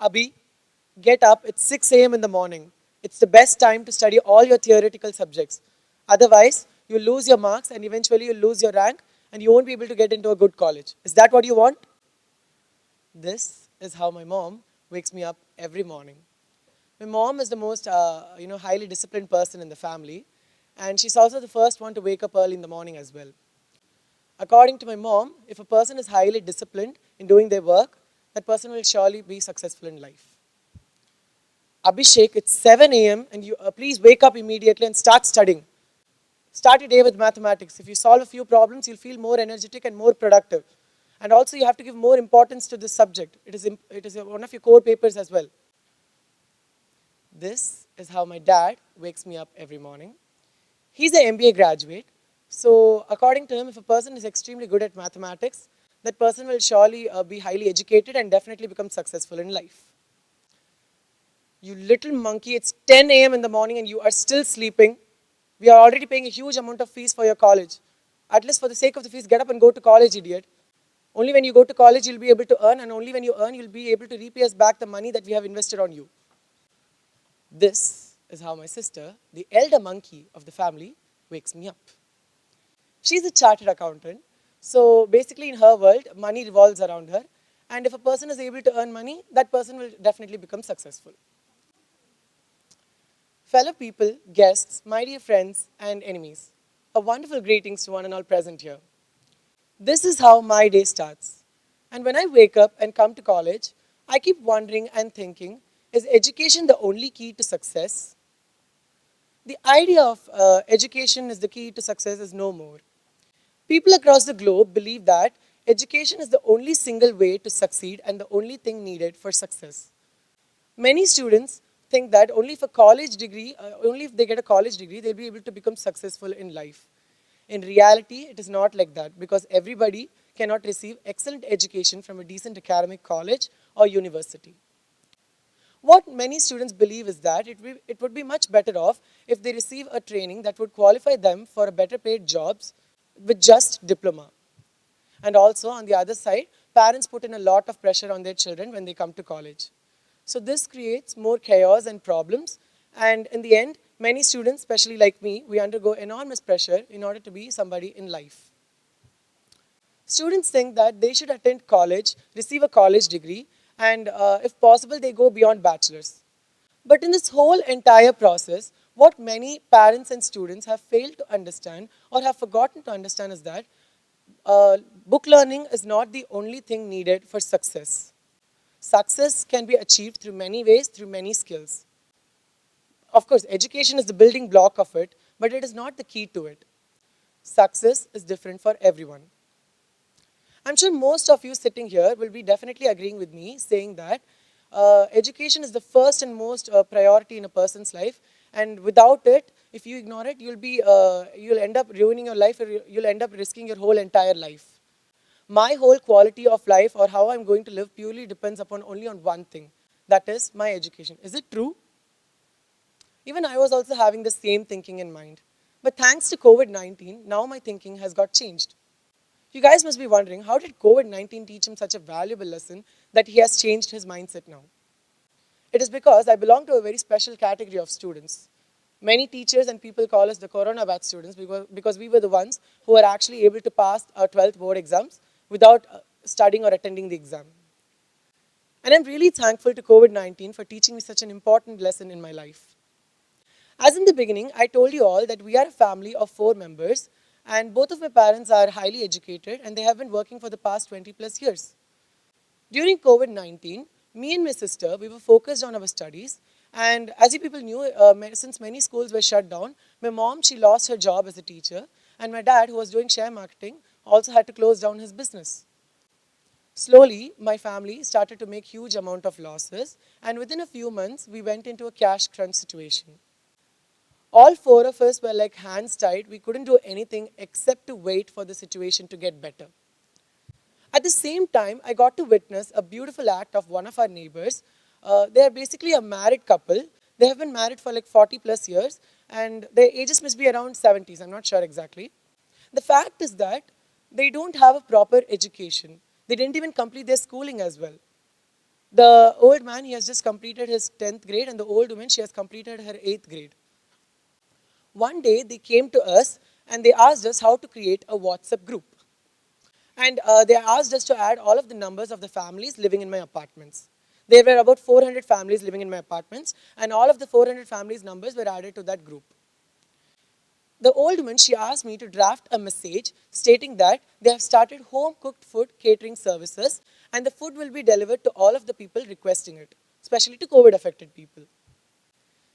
Abhi, get up, it's 6 a.m. in the morning. It's the best time to study all your theoretical subjects. Otherwise, you'll lose your marks and eventually you'll lose your rank and you won't be able to get into a good college. Is that what you want? This is how my mom wakes me up every morning. My mom is the most, highly disciplined person in the family, and she's also the first one to wake up early in the morning as well. According to my mom, if a person is highly disciplined in doing their work, that person will surely be successful in life. Abhishek, it's 7 a.m. and you please wake up immediately and start studying. Start your day with mathematics. If you solve a few problems, you'll feel more energetic and more productive. And also, you have to give more importance to this subject. It is one of your core papers as well. This is how my dad wakes me up every morning. He's an MBA graduate. So, according to him, if a person is extremely good at mathematics, that person will surely be highly educated and definitely become successful in life. You little monkey, it's 10 a.m. in the morning and you are still sleeping. We are already paying a huge amount of fees for your college. At least for the sake of the fees, get up and go to college, idiot. Only when you go to college, you'll be able to earn, and only when you earn, you'll be able to repay us back the money that we have invested on you. This is how my sister, the elder monkey of the family, wakes me up. She's a chartered accountant. So basically, in her world, money revolves around her. And if a person is able to earn money, that person will definitely become successful. Fellow people, guests, my dear friends, and enemies, a wonderful greetings to one and all present here. This is how my day starts. And when I wake up and come to college, I keep wondering and thinking, is education the only key to success? The idea of education is the key to success is no more. People across the globe believe that education is the only single way to succeed and the only thing needed for success. Many students think that only if they get a college degree, they'll be able to become successful in life. In reality, it is not like that because everybody cannot receive excellent education from a decent academic college or university. What many students believe is that it would be much better off if they receive a training that would qualify them for a better paid jobs with just diploma. And also on the other side, parents put in a lot of pressure on their children when they come to college. So this creates more chaos and problems. And in the end, many students, especially like me, we undergo enormous pressure in order to be somebody in life. Students think that they should attend college, receive a college degree, and if possible, they go beyond bachelor's. But in this whole entire process, what many parents and students have failed to understand or have forgotten to understand is that book learning is not the only thing needed for success. Success can be achieved through many ways, through many skills. Of course, education is the building block of it, but it is not the key to it. Success is different for everyone. I'm sure most of you sitting here will be definitely agreeing with me, saying that education is the first and most priority in a person's life, and without it, if you ignore it, you'll end up ruining your life, or you'll end up risking your whole entire life. My whole quality of life or how I'm going to live purely depends upon only on one thing, that is my education. Is it true? Even I was also having the same thinking in mind. But thanks to COVID-19, now my thinking has got changed. You guys must be wondering, how did COVID-19 teach him such a valuable lesson that he has changed his mindset now? It is because I belong to a very special category of students. Many teachers and people call us the Corona batch students because we were the ones who were actually able to pass our 12th board exams without studying or attending the exam. And I'm really thankful to COVID-19 for teaching me such an important lesson in my life. As in the beginning, I told you all that we are a family of 4 members, and both of my parents are highly educated and they have been working for the past 20 plus years. During COVID-19, me and my sister, we were focused on our studies, and as you people knew, since many schools were shut down, my mom, she lost her job as a teacher, and my dad, who was doing share marketing, also had to close down his business. Slowly, my family started to make huge amount of losses, and within a few months, we went into a cash crunch situation. All 4 of us were like hands tied. We couldn't do anything except to wait for the situation to get better. At the same time, I got to witness a beautiful act of one of our neighbors. They are basically a married couple. They have been married for like 40 plus years, and their ages must be around 70s. I'm not sure exactly. The fact is that they don't have a proper education. They didn't even complete their schooling as well. The old man, he has just completed his 10th grade, and the old woman, she has completed her 8th grade. One day, they came to us and they asked us how to create a WhatsApp group. And they asked us to add all of the numbers of the families living in my apartments. There were about 400 families living in my apartments, and all of the 400 families' numbers were added to that group. The old woman, she asked me to draft a message stating that they have started home cooked food catering services, and the food will be delivered to all of the people requesting it, especially to COVID affected people.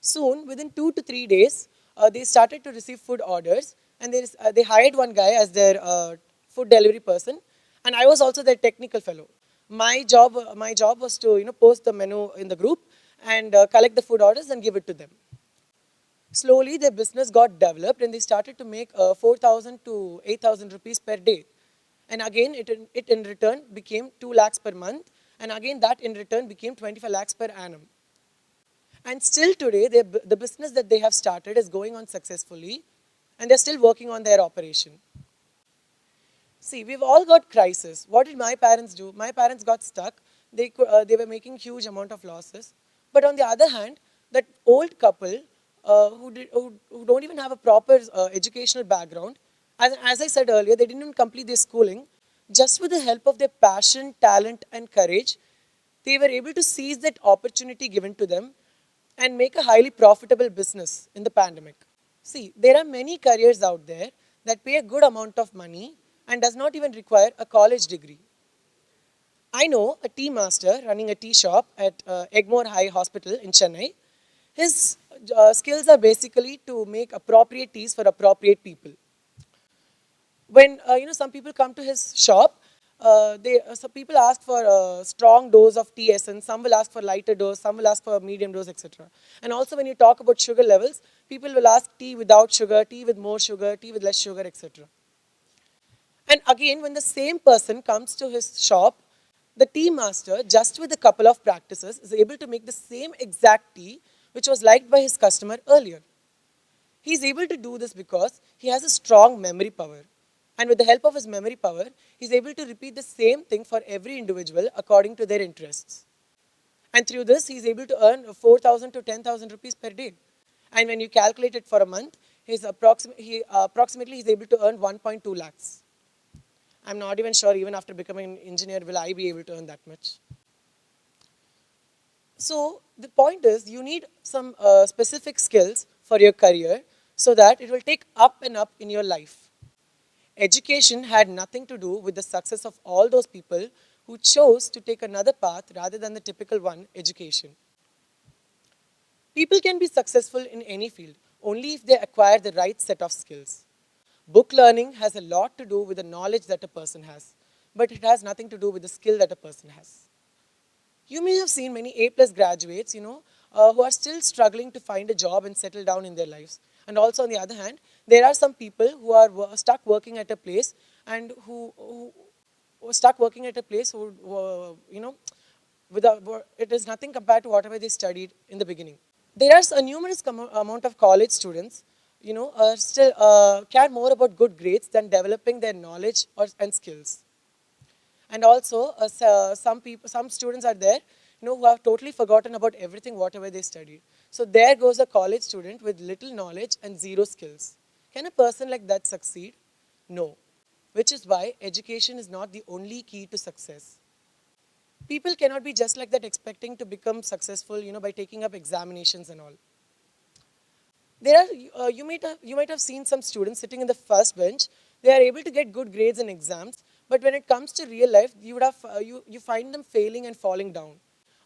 Soon, within 2 to 3 days, they started to receive food orders, and they hired one guy as their food delivery person, and I was also their technical fellow. My job was to post the menu in the group and collect the food orders and give it to them. Slowly, their business got developed, and they started to make 4,000 to 8,000 rupees per day. And again, it in return became 2 lakhs per month, and again that in return became 25 lakhs per annum. And still today, the business that they have started is going on successfully, and they're still working on their operation. See, we've all got crisis. What did my parents do? My parents got stuck. They were making huge amount of losses. But on the other hand, that old couple who don't even have a proper educational background, as I said earlier, they didn't even complete their schooling. Just with the help of their passion, talent, and courage, they were able to seize that opportunity given to them and make a highly profitable business in the pandemic. See, there are many careers out there that pay a good amount of money and does not even require a college degree. I know a tea master running a tea shop at Egmore High Hospital in Chennai. His skills are basically to make appropriate teas for appropriate people. When some people come to his shop, some people ask for a strong dose of tea essence. Some will ask for lighter dose. Some will ask for medium dose, etc. And also, when you talk about sugar levels, people will ask tea without sugar, tea with more sugar, tea with less sugar, etc. And again, when the same person comes to his shop, the tea master, just with a couple of practices, is able to make the same exact tea which was liked by his customer earlier. He is able to do this because he has a strong memory power. And with the help of his memory power, he is able to repeat the same thing for every individual according to their interests. And through this, he is able to earn 4,000 to 10,000 rupees per day. And when you calculate it for a month, approximately he's able to earn 1.2 lakhs. I'm not even sure, even after becoming an engineer, will I be able to earn that much. So the point is, you need some specific skills for your career so that it will take up and up in your life. Education had nothing to do with the success of all those people who chose to take another path rather than the typical one, education. People can be successful in any field only if they acquire the right set of skills. Book learning has a lot to do with the knowledge that a person has, but it has nothing to do with the skill that a person has. You may have seen many A+ graduates, who are still struggling to find a job and settle down in their lives. And also, on the other hand, there are some people who are stuck working at a place and who were stuck working at a place without, it is nothing compared to whatever they studied in the beginning. There are a numerous amount of college students, still care more about good grades than developing their knowledge and skills. And also, some students are there, who have totally forgotten about everything, whatever they studied. So there goes a college student with little knowledge and zero skills. Can a person like that succeed? No. Which is why education is not the only key to success. People cannot be just like that expecting to become successful, by taking up examinations and all. There are you might have seen some students sitting in the first bench. They are able to get good grades in exams, but when it comes to real life, you find them failing and falling down.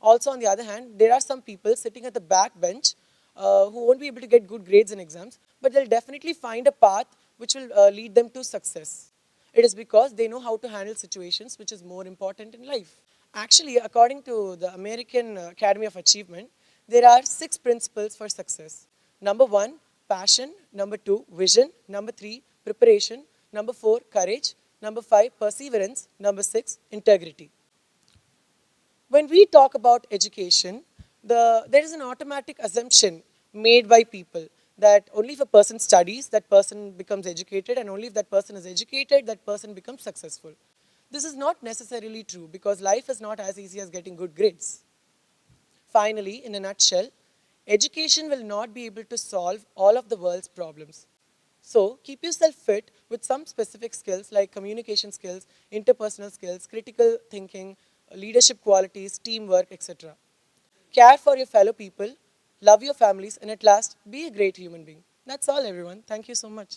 Also, on the other hand, there are some people sitting at the back bench who won't be able to get good grades in exams, but they'll definitely find a path which will lead them to success. It is because they know how to handle situations, which is more important in life. Actually, according to the American Academy of Achievement, there are 6 principles for success. Number 1, passion. Number 2, vision. Number 3, preparation. Number 4, courage. Number 5, perseverance. Number 6, integrity. When we talk about education, there is an automatic assumption made by people that only if a person studies, that person becomes educated, and only if that person is educated, that person becomes successful. This is not necessarily true because life is not as easy as getting good grades. Finally, in a nutshell, education will not be able to solve all of the world's problems. So, keep yourself fit with some specific skills like communication skills, interpersonal skills, critical thinking, leadership qualities, teamwork, etc. Care for your fellow people, love your families, and at last, be a great human being. That's all, everyone. Thank you so much.